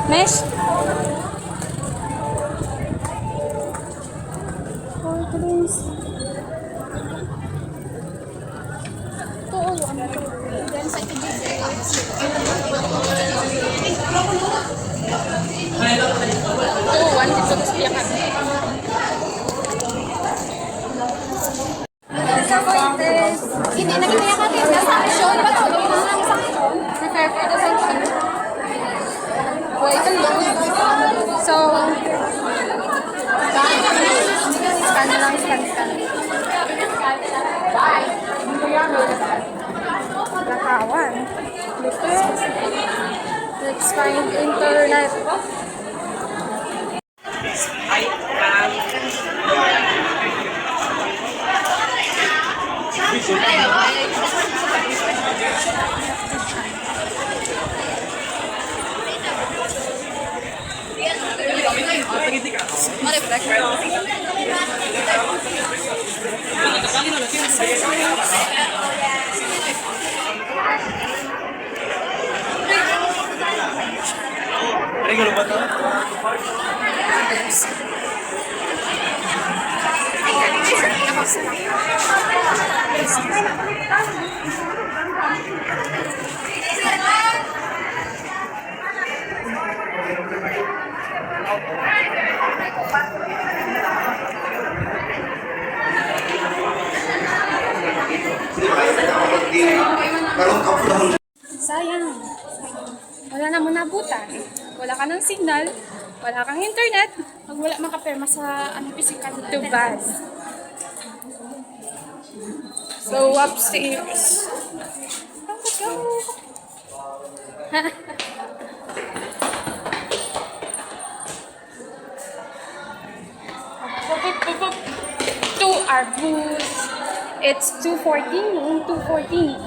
Mesh? Hindi, nagkaya ka din. Nasa show ba ito? Prepare for the function. Wait, So, scan lang, scan. Nakawan. Let's find internet. Sayang. Wala na mo nabutan. Wala ka ng signal. Wala kang internet. pag wala makapirma sa physical Too bad. So, upstairs. Let's go. To our booth. It's 2:14. 2:14.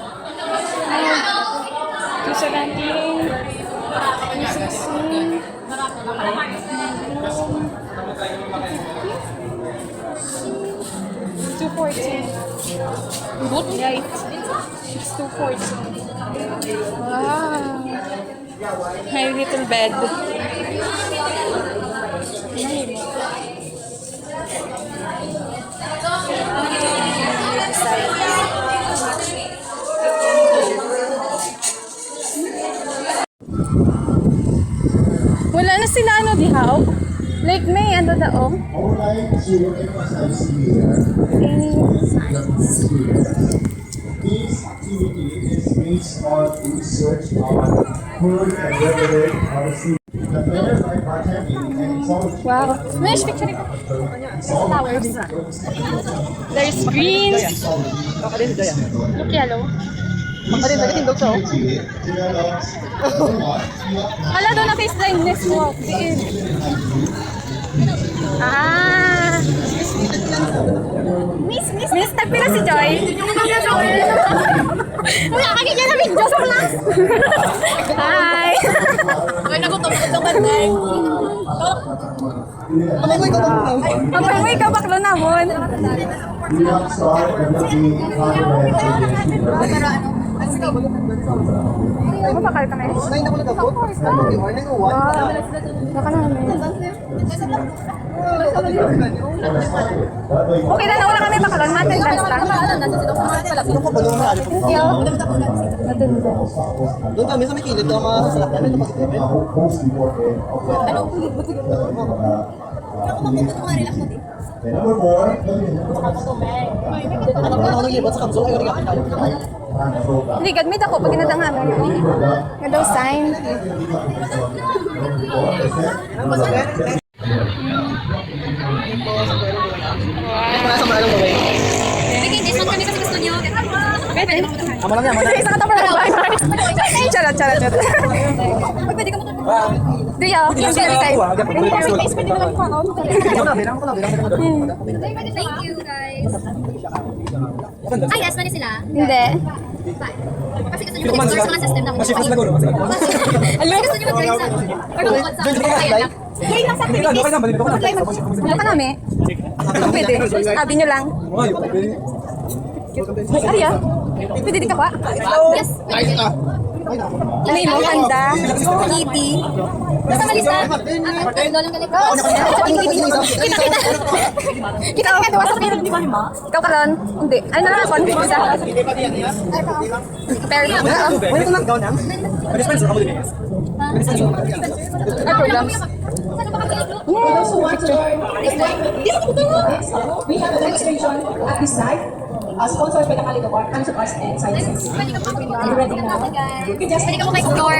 2:17. 2:16. 2:14. Good night. It's 2:14. Wow. My little bed. Wala na sila dihaw. Like may daong. This activity is based on research on food and regulatory policy. The players are bartending and it's all Wow. Mesh, picture ko. Flowers. There's green. Look yellow. Wala doon na face line next walk. Ah. Miss, tagpila si Joy. Wala ka ganyan na video sa lang. Hi. Ay, nagutom-gutom ka din. Mapamoy ka baklo na mo. we don't start and then we Ano ba kayo kami? Baka na okay na wala kami bakalon. Matin dance lang. Thank you. Doon kami sa may kilid ng mga sasakyan. Ito pa sa number 4, Ano ako naglibot sa kamso? Ayaw rin tayo. Hindi, gadmit ako pag inadanghan. Nga daw sign. Nasa maalang mo ba yun? Bigay, discount kami kasi gusto niyo. Pwede. Amo lang yan. Isa ka tapos lang. Charot. Pwede ka mo. Duya, hindi na kayo. Pwede mo lang ko. Thank you, guys. Ay, yes, na sila. Hindi. Kasi gusto nyo mag-explore sa mga system na Kasi fast na gulo. Kasi gusto nyo mag-join sa or bukod sa kaya lang. Join lang sa Okay lang, balik ako na. Ano pa namin? Pwede. Sabi nyo lang. Ariya, pwede di ka pa? Yes. Ano mo? Handa? Kitty? Basta malista. Doon lang galit. Kita ka tuwa sa pinag di ba? Ikaw ka ron? Hindi. Ay, nakakon. Isa. Pero na. Wala ito lang, gawin lang. Dispenser ako din. Ay, programs. Saan ba kami iglo? We have a demonstration at this site, sponsored by the College of Art, College of Arts and Sciences. Pwede ka mo ka-explore.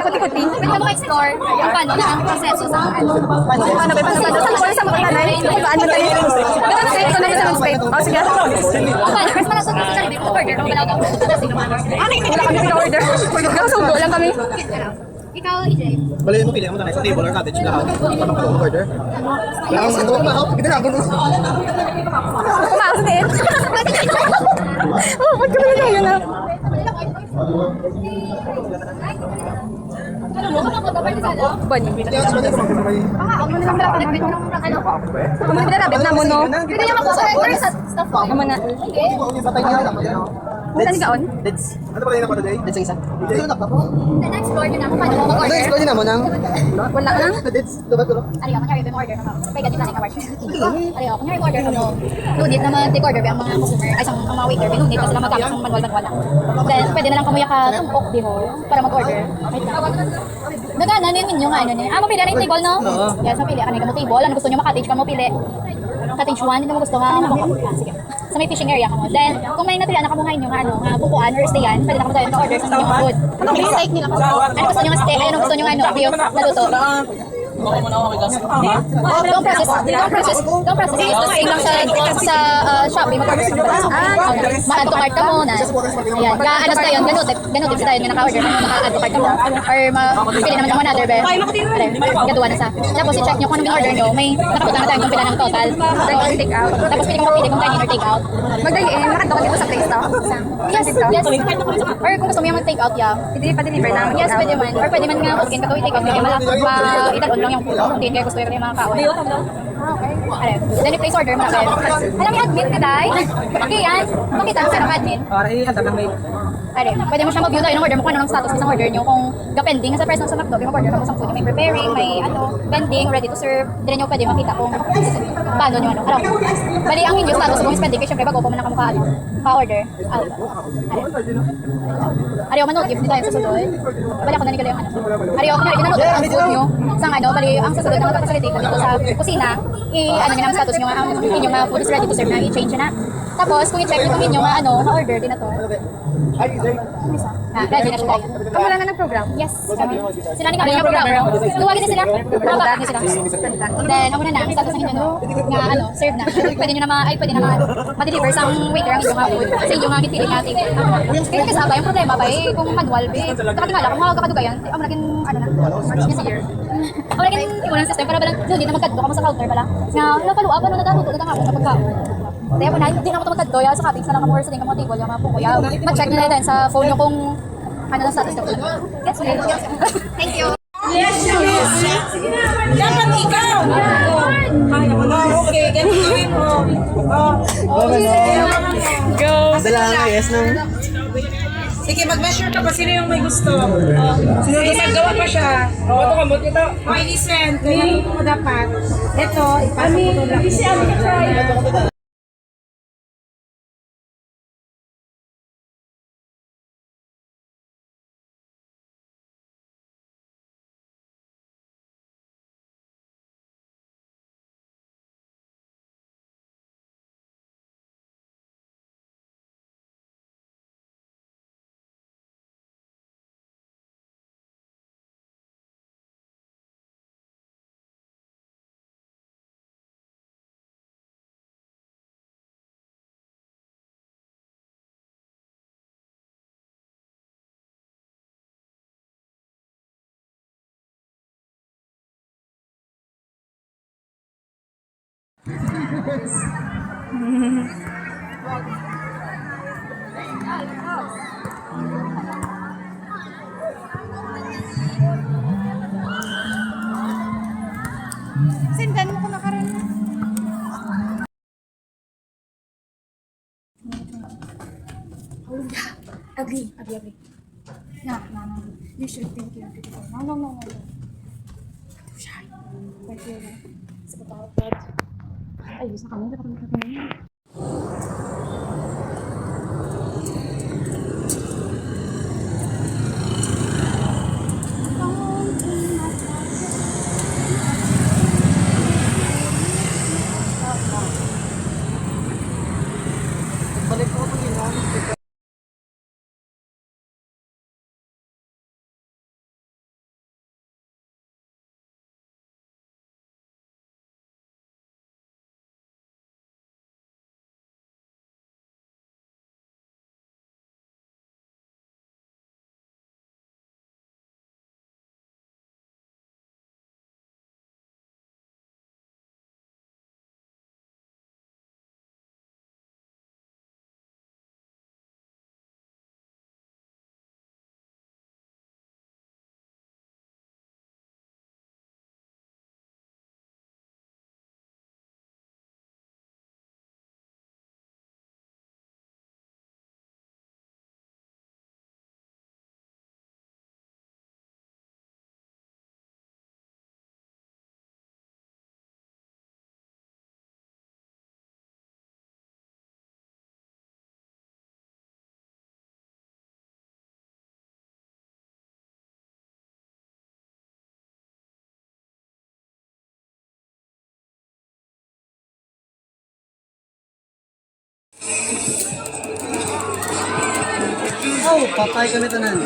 Kuti-kuti. Pwede ka mo ka-explore kung paano na ang proseso sa ano. Paano ba? Paano sa mga kanay? Paano tayo? Ganun straight ko naman sa mga straight. O, sige. Kung paano, first malasunod sa sarili ko, order ko, wala ko. Wala kami pina-order. Nakasundo lang kami. Ikaw, EJ. Bali mo pili mo na sa table or cottage na order. Lang sa ko mahal. Kita na gulo. Kumakas din. Oh, ba't ka naman tayo na? Ano mo? Kapag kapag sa ano? Bani. Ako na lang malapit. Wait, ano? Kamu na pinarabit na mo, no? Pwede niya mag-order sa stuff ko. Kamu na. Okay. Patay niya lang. Saan ni Kaon? Let's. Ano ba kayo na pa today? Let's isa. Dito na po. Na-explore nyo na kung paano mo mag-order. Next ko din mo nang. Wala lang. Let's. Tuba tulo. Ariyo, kunyari mo order ka. Pwede ka din ka-order. Ariyo, kunyari mo order ka mo. Nunit na mag-take order ang mga customer, ay ang mga waiter, nunit na sila magamit ng manual. Then, pwede na lang kamuya ka tumpok, di ho, para mag-order. Wait lang. Nagana, ninyo nga, ano niya. Mapili na yung table, no? Yes, mapili ka na yung table. Ano gusto nyo, maka-cottage ka mo pili. Cottage 1, hindi mo gusto nga. Sige. Sa may fishing area ka mo. Then, kung may natirian na kamuhay nyo nga, ano, nga bukuan or stayan, pwede na ka mo tayo order sa inyong food. Ano steak nila? Ano gusto nyo nga steak? Ano gusto nyo nga, ano, beef, naluto? Don't process is the same lang sa Shopee, mag-order ka ba? Ma-add to cart ka mo na. Ayan, ano sa yun, ganun din sa tayo, nga naka-order ka mo, naka-add to cart ka mo. Or pili naman ng another be. Gatuwa na sa. Tapos i-check nyo kung anong in-order nyo, may nakapunta na tayo kung pila ng total. Take out. Tapos pili mo mapili kung dine-in or take out. Magdaliin, makadto dito sa place to. Yes. Or kung gusto mo yung mag-take out, yeah. Hindi pa-deliver namin. Yes, pwede man. Or pwede man nga walk-in ka to, i-take out nyo. Italon lang yung food. Hindi kaya gusto yung mga kawan. Okay. Then i-place order mo na kayo. Alam mo, admin ka tayo? Okay, yan. Makita ang sarang admin. Para i-handa lang may Pwede mo siya mag-view tayo ng order mo kung ano ang status ng order nyo. Kung ga-pending sa person sa McDo, mag-order ka mo sa food. May preparing, may pending, ready to serve. Hindi nyo pwede makita kung paano nyo ano. Alam mo, bali ang inyo status kung is pending, kasi syempre bago pa man ang kamukha pa-order. Ariyo, manood, gift tayo sa sunod. Bali ako nanigala yung ano. Ariyo, kung nanood ang food nyo, sa ano, bali ang sasunod na mag-facilitate ko dito sa kusina, ano nyo ang status nyo, ang inyong mga food is ready to serve na, i-change na. Tapos, kung i-check nyo kung inyong ano, ma-order din na to. Ready na siya tayo. Kamu lang na ng program? Yes, kami. Sila ni kami yung program. Tuwagin din sila. Nakakapag din sila. Then, ako na na, ang status ng inyo, no? Nga, ano, serve na. Pwede nyo na pwede na ma-deliver sa waiter ang inyong mga food. Sa inyong mga kitili nga table. Kasi kasaba, yung problema ba eh, kung manual, eh, nakatingala, kung makakadugayan, ako naging, ano na, March this year. Ako naging imunang system, para ba lang, doon, di na magkadto ka mo sa counter pala. Nga, paluwa, paano natatuto na nga sa pagkaon. Kaya po na, hindi na ako tumatagdo, sa cottage na lang kamo or sa din ka mga table, yung mga puko. Ma-check nyo na din sa phone nyo kung ano na status nyo. Yes, thank you. Dapat ikaw! Okay, ganun gawin mo. Go! Dala nga, yes nang. Sige, mag-measure ka pa. Sino yung may gusto? Sige, maggawa pa siya. Ito ka mo, ito. Okay, listen. Kaya mo dapat. Ito, ipasok mo lang. Try. Sendan mo ko makaroon. Agree. No. You should think you're beautiful. No. Shy. Right here. Sa bawat bed. Ay, gusto kami. Dapat kami kami. Balik ko pag inom. Oh, patay kami tanan.